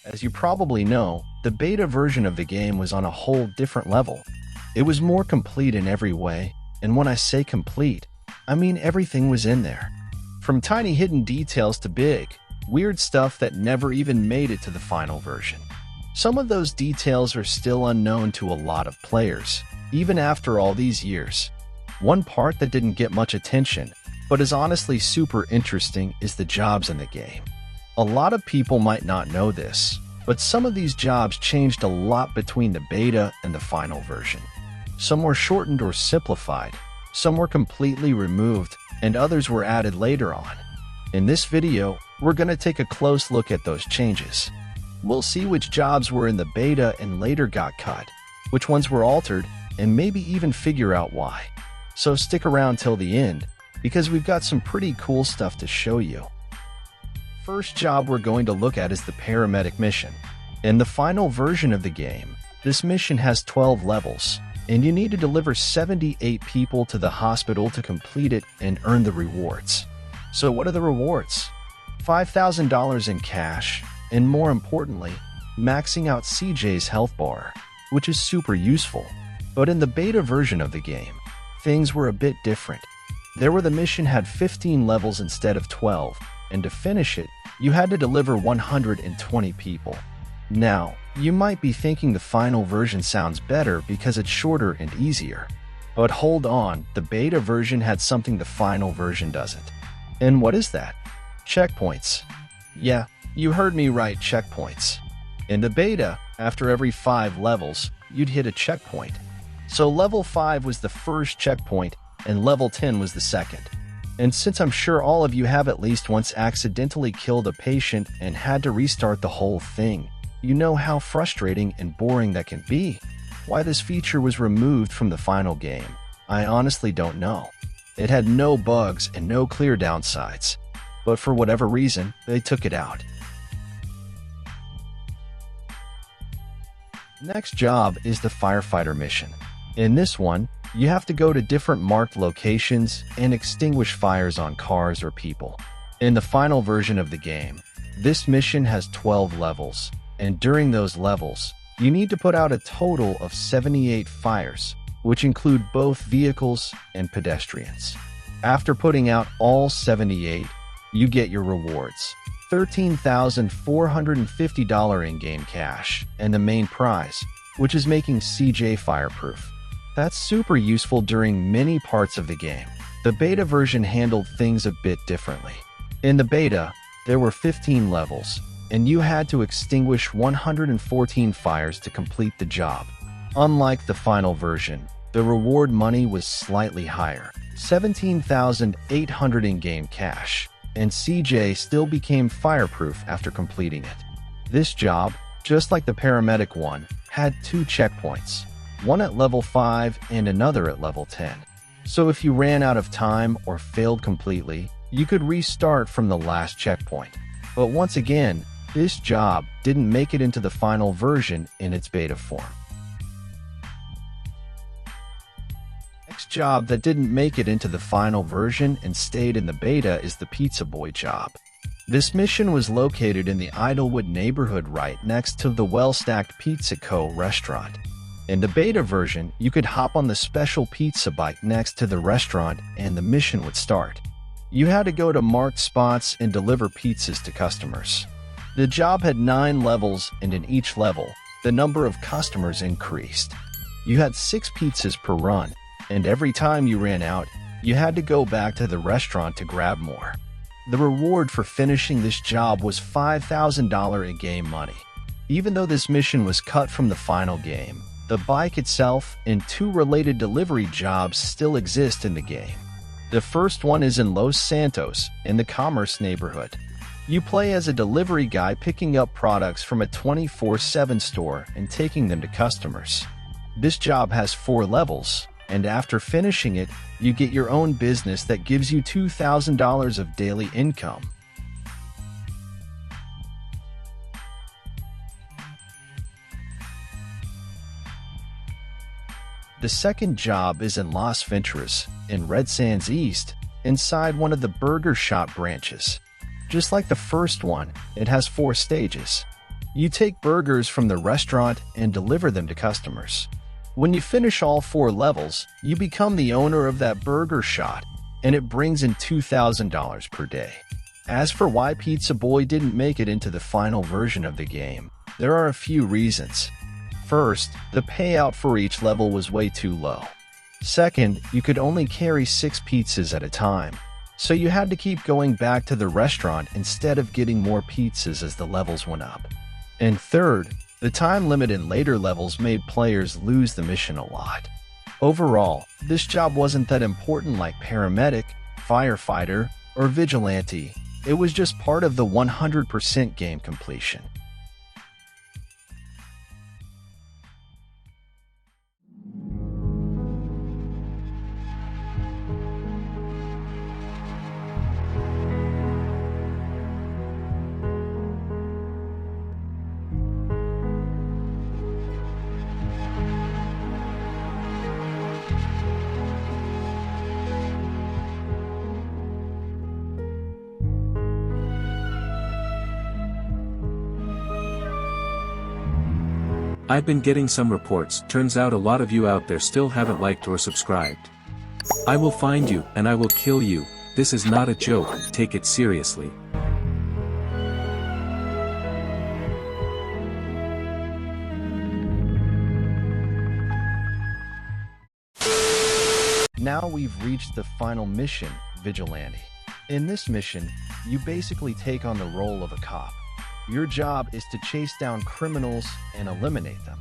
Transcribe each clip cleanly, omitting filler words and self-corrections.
As you probably know, the beta version of the game was on a whole different level. It was more complete in every way, and when I say complete, I mean everything was in there. From tiny hidden details to big, weird stuff that never even made it to the final version. Some of those details are still unknown to a lot of players, even after all these years. One part that didn't get much attention, but is honestly super interesting, is the jobs in the game. A lot of people might not know this, but some of these jobs changed a lot between the beta and the final version. Some were shortened or simplified, some were completely removed, and others were added later on. In this video, we're going to take a close look at those changes. We'll see which jobs were in the beta and later got cut, which ones were altered, and maybe even figure out why. So stick around till the end, because we've got some pretty cool stuff to show you. First job we're going to look at is the Paramedic mission. In the final version of the game, this mission has 12 levels, and you need to deliver 78 people to the hospital to complete it and earn the rewards. So what are the rewards? $5,000 in cash, and more importantly, maxing out CJ's health bar, which is super useful. But in the beta version of the game, things were a bit different. The mission had 15 levels instead of 12, and to finish it, you had to deliver 120 people. Now, you might be thinking the final version sounds better because it's shorter and easier. But hold on, the beta version had something the final version doesn't. And what is that? Checkpoints. Yeah, you heard me right, checkpoints. In the beta, after every 5 levels, you'd hit a checkpoint. So level 5 was the first checkpoint, and level 10 was the second. And since I'm sure all of you have at least once accidentally killed a patient and had to restart the whole thing, you know how frustrating and boring that can be. Why this feature was removed from the final game, I honestly don't know. It had no bugs and no clear downsides, but for whatever reason, they took it out. Next job is the firefighter mission. In this one, you have to go to different marked locations and extinguish fires on cars or people. In the final version of the game, this mission has 12 levels, and during those levels, you need to put out a total of 78 fires, which include both vehicles and pedestrians. After putting out all 78, you get your rewards: $13,450 in-game cash, and the main prize, which is making CJ fireproof. That's super useful during many parts of the game. The beta version handled things a bit differently. In the beta, there were 15 levels, and you had to extinguish 114 fires to complete the job. Unlike the final version, the reward money was slightly higher, $17,800 in-game cash, and CJ still became fireproof after completing it. This job, just like the paramedic one, had 2 checkpoints, one at level 5 and another at level 10. So if you ran out of time or failed completely, you could restart from the last checkpoint. But once again, this job didn't make it into the final version in its beta form. Next job that didn't make it into the final version and stayed in the beta is the Pizza Boy job. This mission was located in the Idlewood neighborhood right next to the Well-Stacked Pizza Co. restaurant. In the beta version, you could hop on the special pizza bike next to the restaurant and the mission would start. You had to go to marked spots and deliver pizzas to customers. The job had 9 levels, and in each level, the number of customers increased. You had 6 pizzas per run, and every time you ran out, you had to go back to the restaurant to grab more. The reward for finishing this job was $5,000 in-game money. Even though this mission was cut from the final game, the bike itself and 2 related delivery jobs still exist in the game. The first one is in Los Santos, in the Commerce neighborhood. You play as a delivery guy picking up products from a 24/7 store and taking them to customers. This job has 4 levels, and after finishing it, you get your own business that gives you $2,000 of daily income. The second job is in Las Venturas, in Red Sands East, inside one of the Burger Shop branches. Just like the first one, it has 4 stages. You take burgers from the restaurant and deliver them to customers. When you finish all 4 levels, you become the owner of that burger shop, and it brings in $2,000 per day. As for why Pizza Boy didn't make it into the final version of the game, there are a few reasons. First, the payout for each level was way too low. Second, you could only carry 6 pizzas at a time, so you had to keep going back to the restaurant instead of getting more pizzas as the levels went up. And third, the time limit in later levels made players lose the mission a lot. Overall, this job wasn't that important like Paramedic, Firefighter, or Vigilante. It was just part of the 100% game completion. I've been getting some reports, turns out a lot of you out there still haven't liked or subscribed. I will find you, and I will kill you. This is not a joke, take it seriously. Now we've reached the final mission, Vigilante. In this mission, you basically take on the role of a cop. Your job is to chase down criminals and eliminate them.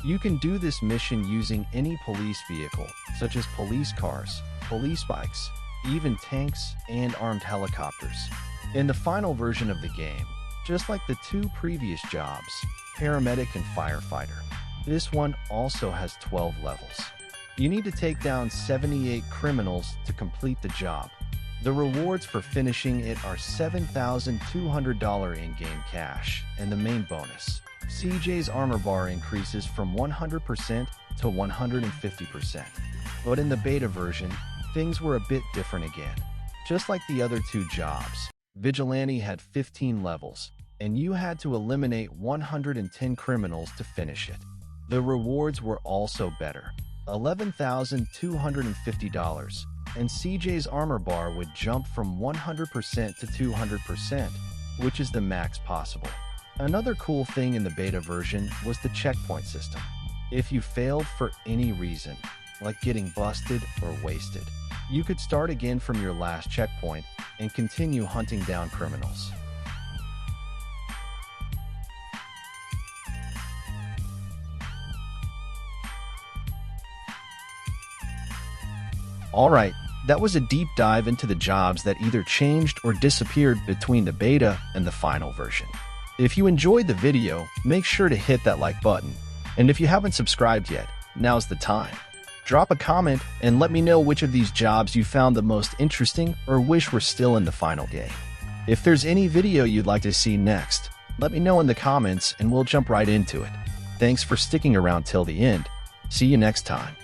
You can do this mission using any police vehicle, such as police cars, police bikes, even tanks and armed helicopters. In the final version of the game, just like the 2 previous jobs, Paramedic and Firefighter, this one also has 12 levels. You need to take down 78 criminals to complete the job. The rewards for finishing it are $7,200 in-game cash, and the main bonus, CJ's armor bar increases from 100% to 150%. But in the beta version, things were a bit different again. Just like the other 2 jobs, Vigilante had 15 levels, and you had to eliminate 110 criminals to finish it. The rewards were also better, $11,250, and CJ's armor bar would jump from 100% to 200%, which is the max possible. Another cool thing in the beta version was the checkpoint system. If you failed for any reason, like getting busted or wasted, you could start again from your last checkpoint and continue hunting down criminals. Alright, that was a deep dive into the jobs that either changed or disappeared between the beta and the final version. If you enjoyed the video, make sure to hit that like button. And if you haven't subscribed yet, now's the time. Drop a comment and let me know which of these jobs you found the most interesting or wish were still in the final game. If there's any video you'd like to see next, let me know in the comments and we'll jump right into it. Thanks for sticking around till the end. See you next time.